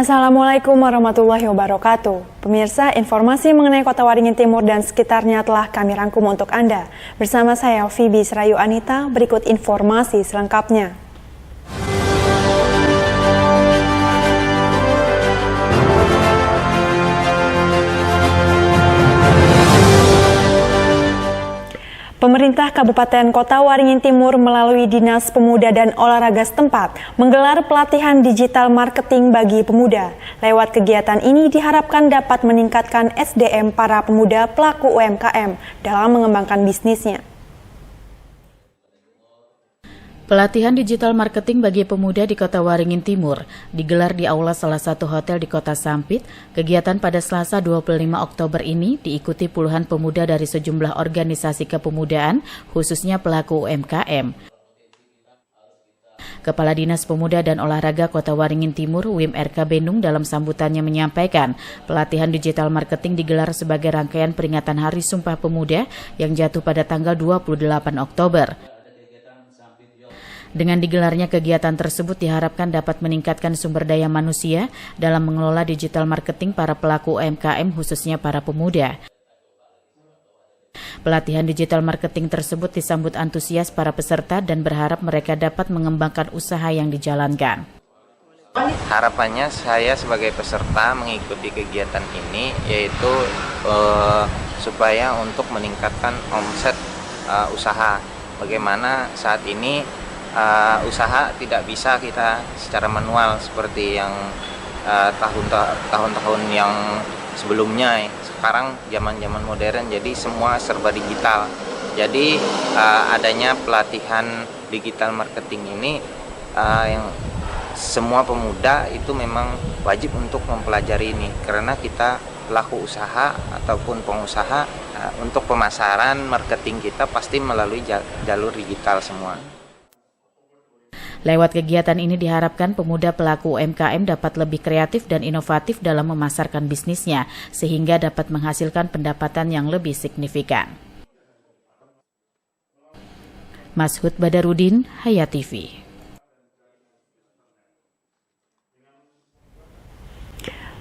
Assalamualaikum warahmatullahi wabarakatuh. Pemirsa, informasi mengenai Kota Waringin Timur dan sekitarnya telah kami rangkum untuk Anda. Bersama saya, Fibi Serayu Anita, berikut informasi selengkapnya. Pemerintah Kabupaten Kota Waringin Timur melalui Dinas Pemuda dan Olahraga setempat menggelar pelatihan digital marketing bagi pemuda. Lewat kegiatan ini diharapkan dapat meningkatkan SDM para pemuda pelaku UMKM dalam mengembangkan bisnisnya. Pelatihan digital marketing bagi pemuda di Kota Waringin Timur digelar di aula salah satu hotel di Kota Sampit. Kegiatan pada Selasa 25 Oktober ini diikuti puluhan pemuda dari sejumlah organisasi kepemudaan, khususnya pelaku UMKM. Kepala Dinas Pemuda dan Olahraga Kota Waringin Timur, Wim RK Benung, dalam sambutannya menyampaikan, pelatihan digital marketing digelar sebagai rangkaian peringatan Hari Sumpah Pemuda yang jatuh pada tanggal 28 Oktober. Dengan digelarnya kegiatan tersebut diharapkan dapat meningkatkan sumber daya manusia dalam mengelola digital marketing para pelaku UMKM, khususnya para pemuda. Pelatihan digital marketing tersebut disambut antusias para peserta dan berharap mereka dapat mengembangkan usaha yang dijalankan. Harapannya saya sebagai peserta mengikuti kegiatan ini yaitu supaya untuk meningkatkan omset usaha. Bagaimana saat ini usaha tidak bisa kita secara manual seperti yang tahun-tahun yang sebelumnya. Sekarang zaman-zaman modern, jadi semua serba digital. Jadi adanya pelatihan digital marketing ini yang semua pemuda itu memang wajib untuk mempelajari ini, karena kita pelaku usaha ataupun pengusaha untuk pemasaran marketing kita pasti melalui jalur digital semua. Lewat kegiatan ini diharapkan pemuda pelaku UMKM dapat lebih kreatif dan inovatif dalam memasarkan bisnisnya, sehingga dapat menghasilkan pendapatan yang lebih signifikan. Mashud Badarudin, Hayat TV.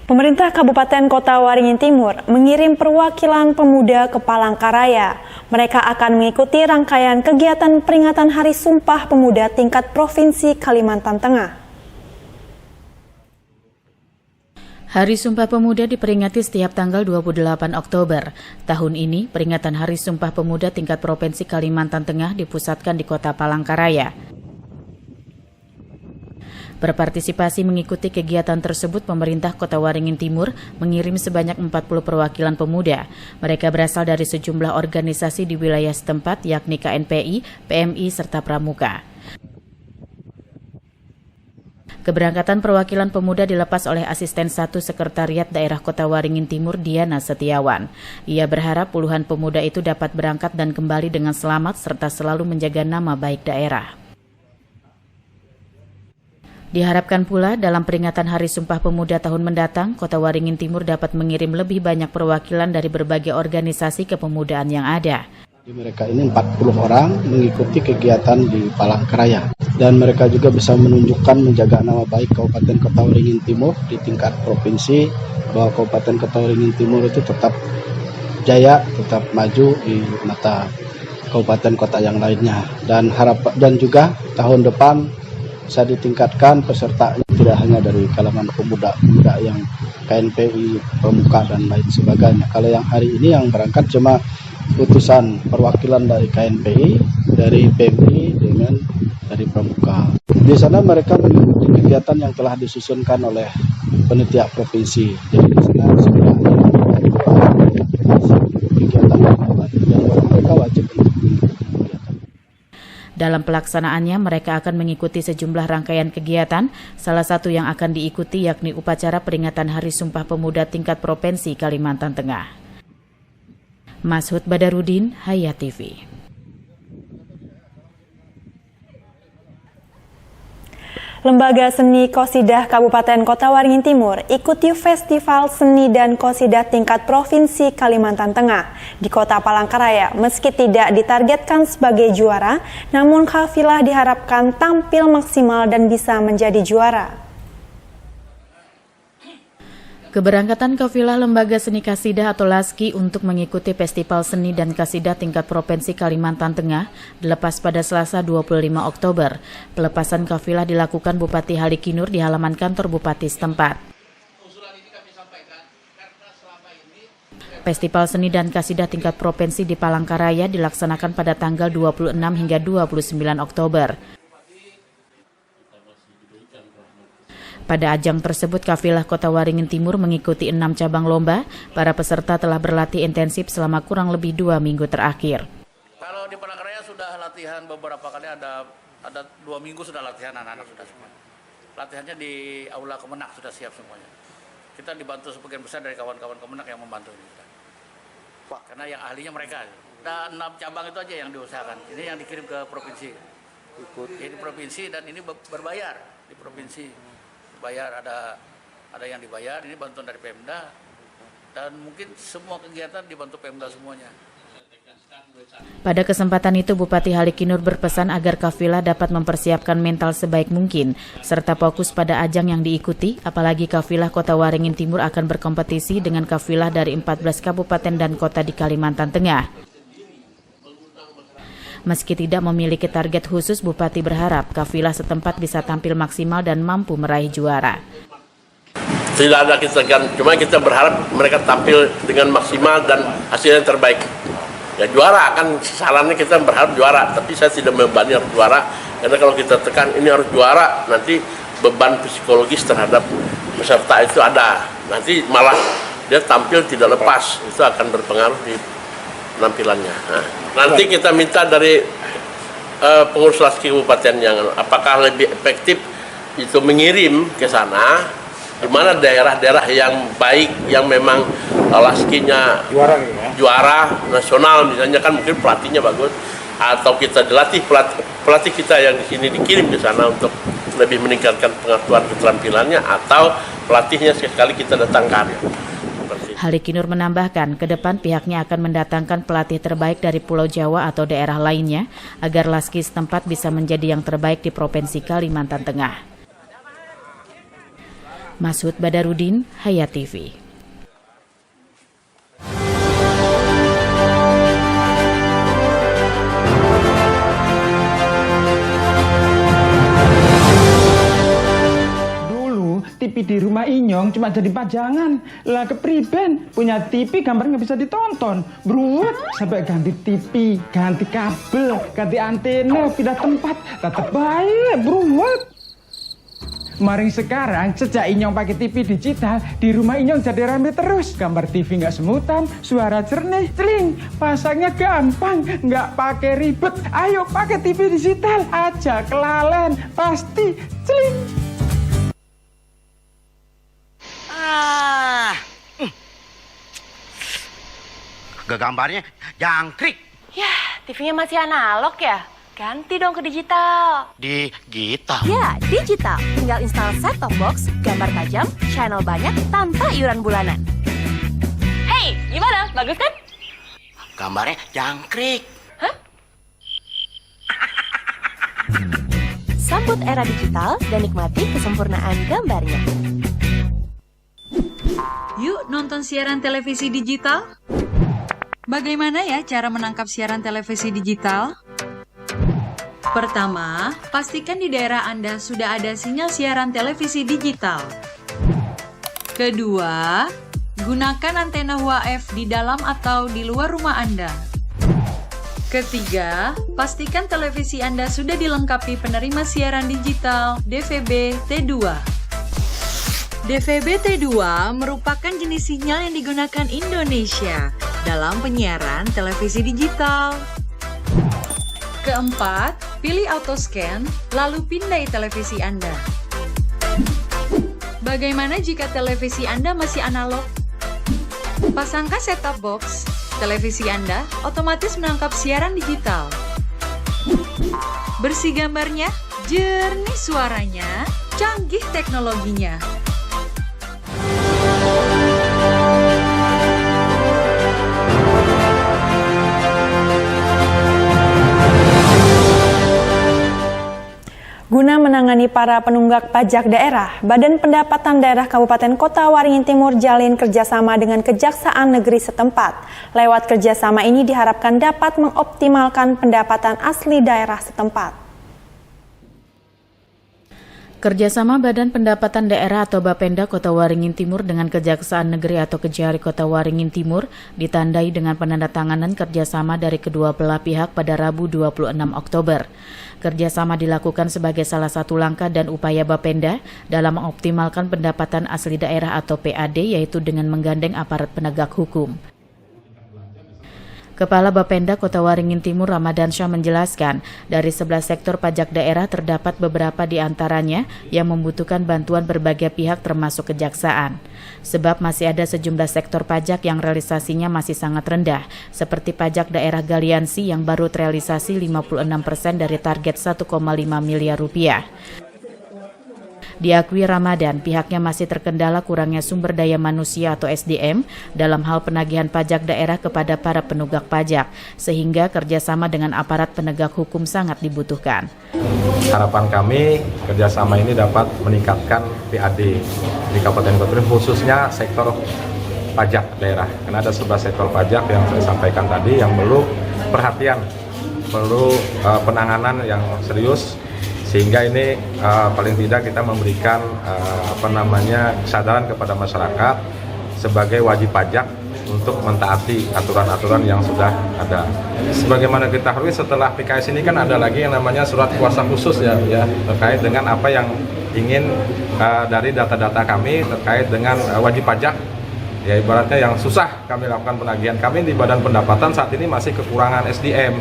Pemerintah Kabupaten Kota Waringin Timur mengirim perwakilan pemuda ke Palangkaraya. Mereka akan mengikuti rangkaian kegiatan peringatan Hari Sumpah Pemuda tingkat Provinsi Kalimantan Tengah. Hari Sumpah Pemuda diperingati setiap tanggal 28 Oktober. Tahun ini, peringatan Hari Sumpah Pemuda tingkat Provinsi Kalimantan Tengah dipusatkan di Kota Palangkaraya. Berpartisipasi mengikuti kegiatan tersebut, pemerintah Kota Waringin Timur mengirim sebanyak 40 perwakilan pemuda. Mereka berasal dari sejumlah organisasi di wilayah setempat, yakni KNPI, PMI, serta Pramuka. Keberangkatan perwakilan pemuda dilepas oleh Asisten 1 Sekretariat Daerah Kota Waringin Timur, Diana Setiawan. Ia berharap puluhan pemuda itu dapat berangkat dan kembali dengan selamat serta selalu menjaga nama baik daerah. Diharapkan pula dalam peringatan Hari Sumpah Pemuda tahun mendatang, Kota Waringin Timur dapat mengirim lebih banyak perwakilan dari berbagai organisasi kepemudaan yang ada. Mereka ini 40 orang mengikuti kegiatan di Palangkaraya, dan mereka juga bisa menunjukkan menjaga nama baik Kabupaten Kota Waringin Timur di tingkat provinsi, bahwa Kabupaten Kota Waringin Timur itu tetap jaya, tetap maju di mata kabupaten kota yang lainnya, dan juga tahun depan bisa ditingkatkan pesertanya tidak hanya dari kalangan pemuda yang KNPI, Pramuka, dan lain sebagainya. Kalau yang hari ini yang berangkat cuma utusan perwakilan dari KNPI, dari PMI, dengan dari Pramuka. Di sana mereka mengikuti kegiatan yang telah disusunkan oleh panitia provinsi. Jadi di sana sudah ada kegiatan yang mereka wajib mengikuti. Dalam pelaksanaannya, mereka akan mengikuti sejumlah rangkaian kegiatan, salah satu yang akan diikuti yakni upacara peringatan Hari Sumpah Pemuda tingkat Provinsi Kalimantan Tengah. Mashud Badarudin, Hayat TV. Lembaga Seni Qosidah Kabupaten Kota Waringin Timur ikuti Festival Seni dan Qosidah tingkat Provinsi Kalimantan Tengah di Kota Palangkaraya. Meski tidak ditargetkan sebagai juara, namun kafilah diharapkan tampil maksimal dan bisa menjadi juara. Keberangkatan kafilah Lembaga Seni Kasidah atau LASKI untuk mengikuti Festival Seni dan Kasidah tingkat Provinsi Kalimantan Tengah dilepas pada Selasa 25 Oktober. Pelepasan kafilah dilakukan Bupati Halikinur di halaman kantor Bupati setempat. Festival Seni dan Kasidah tingkat Provinsi di Palangkaraya dilaksanakan pada tanggal 26 hingga 29 Oktober. Pada ajang tersebut, kafilah Kota Waringin Timur mengikuti 6 cabang lomba. Para peserta telah berlatih intensif selama kurang lebih 2 minggu terakhir. Kalau di Palangkaraya sudah latihan beberapa kali, ada 2 minggu sudah latihan, anak-anak sudah semua. Latihannya di Aula Kemenak sudah siap semuanya. Kita dibantu sebagian besar dari kawan-kawan Kemenak yang membantu ini. Karena yang ahlinya mereka. Ada 6 cabang itu aja yang diusahakan. Ini yang dikirim ke provinsi. Ini provinsi dan ini berbayar di provinsi. Bayar, ada yang dibayar, ini bantuan dari Pemda, dan mungkin semua kegiatan dibantu Pemda semuanya. Pada kesempatan itu, Bupati Halikinur berpesan agar kafilah dapat mempersiapkan mental sebaik mungkin, serta fokus pada ajang yang diikuti, apalagi kafilah Kota Waringin Timur akan berkompetisi dengan kafilah dari 14 kabupaten dan kota di Kalimantan Tengah. Meski tidak memiliki target khusus, Bupati berharap kafilah setempat bisa tampil maksimal dan mampu meraih juara. Tidak ada cuma kita berharap mereka tampil dengan maksimal dan hasilnya terbaik. Ya juara, kan sarannya kita berharap juara, tapi saya tidak membebani harus juara, karena kalau kita tekan ini harus juara, nanti beban psikologis terhadap peserta itu ada. Nanti malah dia tampil tidak lepas, itu akan berpengaruh di penampilannya. Nah, nanti kita minta dari pengurus LASKI kabupaten yang apakah lebih efektif itu mengirim ke sana, di mana daerah-daerah yang baik, yang memang LASKI-nya juara nasional, misalnya kan mungkin pelatihnya bagus, atau kita dilatih pelatih kita yang di sini dikirim ke sana untuk lebih meningkatkan pengetahuan keterampilannya, atau pelatihnya sekali kita datangkan. Halikinur menambahkan, ke depan pihaknya akan mendatangkan pelatih terbaik dari Pulau Jawa atau daerah lainnya agar LASKI setempat bisa menjadi yang terbaik di Provinsi Kalimantan Tengah. Masud Badarudin, Hayat TV. TV di rumah Inyong cuma jadi pajangan. Lah kepriben punya TV gambar nggak bisa ditonton. Beruat sampai ganti TV, ganti kabel, ganti antena, pindah tempat. Tetap baik, beruat. Maring sekarang sejak Inyong pakai TV digital, di rumah Inyong jadi rame terus. Gambar TV nggak semutan, suara jernih, celing. Pasangnya gampang, nggak pakai ribet. Ayo pakai TV digital aja, kelalen pasti celing. Gambarnya jangkrik. Ya, TV-nya masih analog ya? Ganti dong ke digital. Digital? Ya, digital. Tinggal install set-top box, gambar tajam, channel banyak, tanpa iuran bulanan. Hey, gimana? Bagus kan? Gambarnya jangkrik. Hah? Sambut era digital dan nikmati kesempurnaan gambarnya. Yuk nonton siaran televisi digital. Bagaimana ya cara menangkap siaran televisi digital? Pertama, pastikan di daerah Anda sudah ada sinyal siaran televisi digital. Kedua, gunakan antena UHF di dalam atau di luar rumah Anda. Ketiga, pastikan televisi Anda sudah dilengkapi penerima siaran digital DVB T2. DVB T2 merupakan jenis sinyal yang digunakan Indonesia dalam penyiaran televisi digital. Keempat, pilih auto scan, lalu pindai televisi Anda. Bagaimana jika televisi Anda masih analog? Pasangkan set-top box, televisi Anda otomatis menangkap siaran digital. Bersih gambarnya, jernih suaranya, canggih teknologinya. Guna menangani melayani para penunggak pajak daerah, Badan Pendapatan Daerah Kabupaten Kota Waringin Timur jalin kerjasama dengan Kejaksaan Negeri setempat. Lewat kerjasama ini diharapkan dapat mengoptimalkan pendapatan asli daerah setempat. Kerjasama Badan Pendapatan Daerah atau Bapenda Kota Waringin Timur dengan Kejaksaan Negeri atau Kejari Kota Waringin Timur ditandai dengan penandatanganan kerjasama dari kedua belah pihak pada Rabu 26 Oktober. Kerjasama dilakukan sebagai salah satu langkah dan upaya Bapenda dalam mengoptimalkan pendapatan asli daerah atau PAD, yaitu dengan menggandeng aparat penegak hukum. Kepala Bapenda Kota Waringin Timur Ramadansyah menjelaskan, dari 11 sektor pajak daerah terdapat beberapa di antaranya yang membutuhkan bantuan berbagai pihak termasuk kejaksaan. Sebab masih ada sejumlah sektor pajak yang realisasinya masih sangat rendah, seperti pajak daerah Galiansi yang baru terrealisasi 56% dari target 1,5 miliar rupiah. Diakui Ramadan, pihaknya masih terkendala kurangnya sumber daya manusia atau SDM dalam hal penagihan pajak daerah kepada para penunggak pajak, sehingga kerjasama dengan aparat penegak hukum sangat dibutuhkan. Harapan kami kerjasama ini dapat meningkatkan PAD di Kabupaten Kota, khususnya sektor pajak daerah. Karena ada 11 sektor pajak yang saya sampaikan tadi yang perlu perhatian, perlu penanganan yang serius. Sehingga ini paling tidak kita memberikan kesadaran kepada masyarakat sebagai wajib pajak untuk mentaati aturan-aturan yang sudah ada. Sebagaimana kita ketahui, setelah PKS ini kan ada lagi yang namanya surat kuasa khusus ya terkait dengan apa yang ingin dari data-data kami terkait dengan wajib pajak. Ya ibaratnya yang susah kami lakukan penagihan. Kami di Badan Pendapatan saat ini masih kekurangan SDM.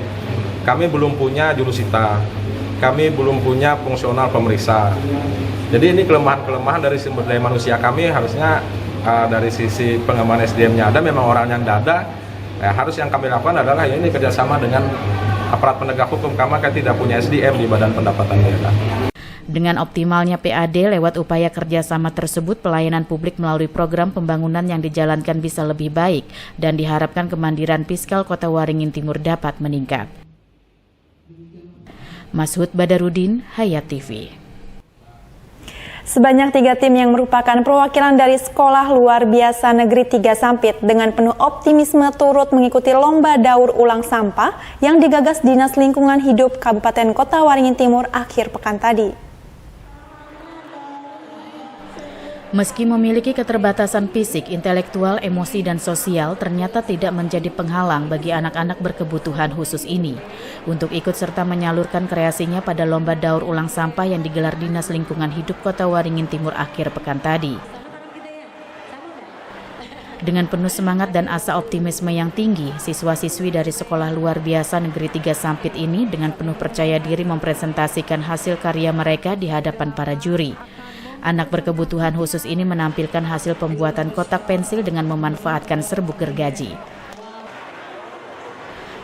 Kami belum punya jurusita. Kami belum punya fungsional pemeriksa. Jadi ini kelemahan-kelemahan dari sumber daya manusia kami. Harusnya dari sisi pengembangan SDM-nya ada, memang orang yang ada. Harus yang kami lakukan adalah ini kerjasama dengan aparat penegak hukum, karena kita tidak punya SDM di Badan Pendapatan Daerah. Dengan optimalnya PAD lewat upaya kerjasama tersebut, pelayanan publik melalui program pembangunan yang dijalankan bisa lebih baik dan diharapkan kemandirian fiskal Kota Waringin Timur dapat meningkat. Mashud Badarudin, Hayat TV. Sebanyak 3 tim yang merupakan perwakilan dari Sekolah Luar Biasa Negeri 3 Sampit dengan penuh optimisme turut mengikuti lomba daur ulang sampah yang digagas Dinas Lingkungan Hidup Kabupaten Kota Waringin Timur akhir pekan tadi. Meski memiliki keterbatasan fisik, intelektual, emosi, dan sosial, ternyata tidak menjadi penghalang bagi anak-anak berkebutuhan khusus ini untuk ikut serta menyalurkan kreasinya pada lomba daur ulang sampah yang digelar Dinas Lingkungan Hidup Kota Waringin Timur akhir pekan tadi. Dengan penuh semangat dan asa optimisme yang tinggi, siswa-siswi dari Sekolah Luar Biasa Negeri 3 Sampit ini dengan penuh percaya diri mempresentasikan hasil karya mereka di hadapan para juri. Anak berkebutuhan khusus ini menampilkan hasil pembuatan kotak pensil dengan memanfaatkan serbuk gergaji.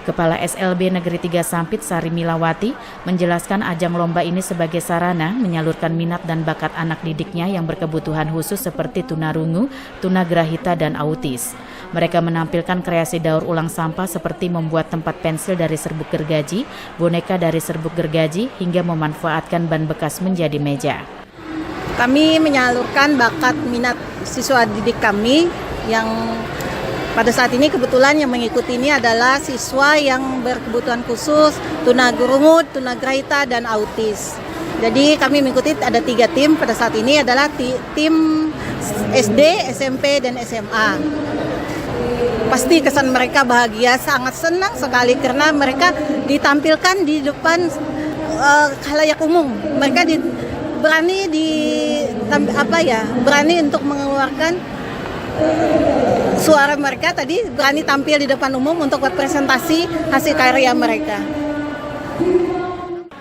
Kepala SLB Negeri 3 Sampit Sari Milawati menjelaskan ajang lomba ini sebagai sarana menyalurkan minat dan bakat anak didiknya yang berkebutuhan khusus seperti tunarungu, tunagrahita, dan autis. Mereka menampilkan kreasi daur ulang sampah seperti membuat tempat pensil dari serbuk gergaji, boneka dari serbuk gergaji, hingga memanfaatkan ban bekas menjadi meja. Kami menyalurkan bakat minat siswa didik kami yang pada saat ini kebetulan yang mengikuti ini adalah siswa yang berkebutuhan khusus, tunarungu, tunagrahita, dan autis. Jadi kami mengikuti ada 3 tim pada saat ini adalah tim SD, SMP, dan SMA. Pasti kesan mereka bahagia, sangat senang sekali karena mereka ditampilkan di depan khalayak umum. Mereka berani untuk mengeluarkan suara mereka tadi, berani tampil di depan umum untuk buat presentasi hasil karya mereka.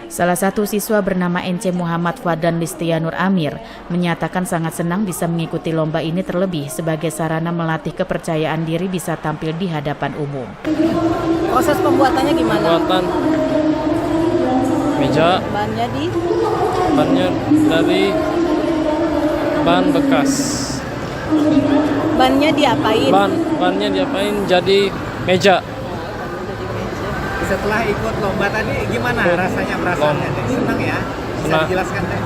Salah satu siswa bernama NC Muhammad Fadlan Listianur Amir menyatakan sangat senang bisa mengikuti lomba ini, terlebih sebagai sarana melatih kepercayaan diri bisa tampil di hadapan umum. Proses pembuatannya gimana? Pembuatan meja. Bannya dari ban bekas. Bannya diapain? Bannya diapain jadi meja. Setelah ikut lomba tadi gimana rasanya, perasaannya? Senang ya? Bisa dijelaskan deh?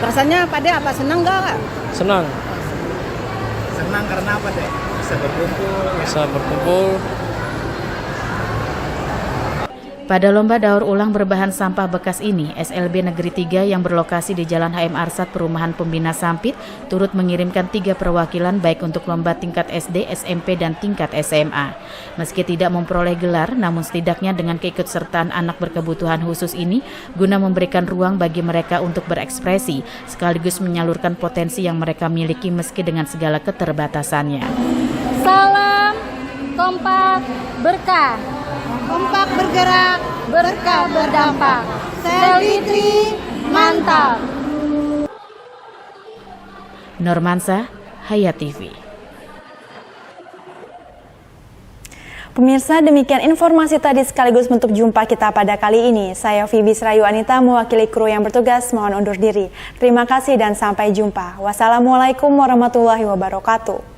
Rasanya Pak De apa senang nggak? Senang. Senang karena apa deh? Bisa berkumpul. Bisa berkumpul. Pada lomba daur ulang berbahan sampah bekas ini, SLB Negeri 3 yang berlokasi di Jalan HM Arsat Perumahan Pembina Sampit turut mengirimkan 3 perwakilan baik untuk lomba tingkat SD, SMP, dan tingkat SMA. Meski tidak memperoleh gelar, namun setidaknya dengan keikutsertaan anak berkebutuhan khusus ini guna memberikan ruang bagi mereka untuk berekspresi, sekaligus menyalurkan potensi yang mereka miliki meski dengan segala keterbatasannya. Salam kompak berkah. Kompak bergerak, Berkah berdampak. Selitri mantap. Normansa, Hayat TV. Pemirsa, demikian informasi tadi sekaligus untuk jumpa kita pada kali ini. Saya Vivi Srayu Anita mewakili kru yang bertugas mohon undur diri. Terima kasih dan sampai jumpa. Wassalamualaikum warahmatullahi wabarakatuh.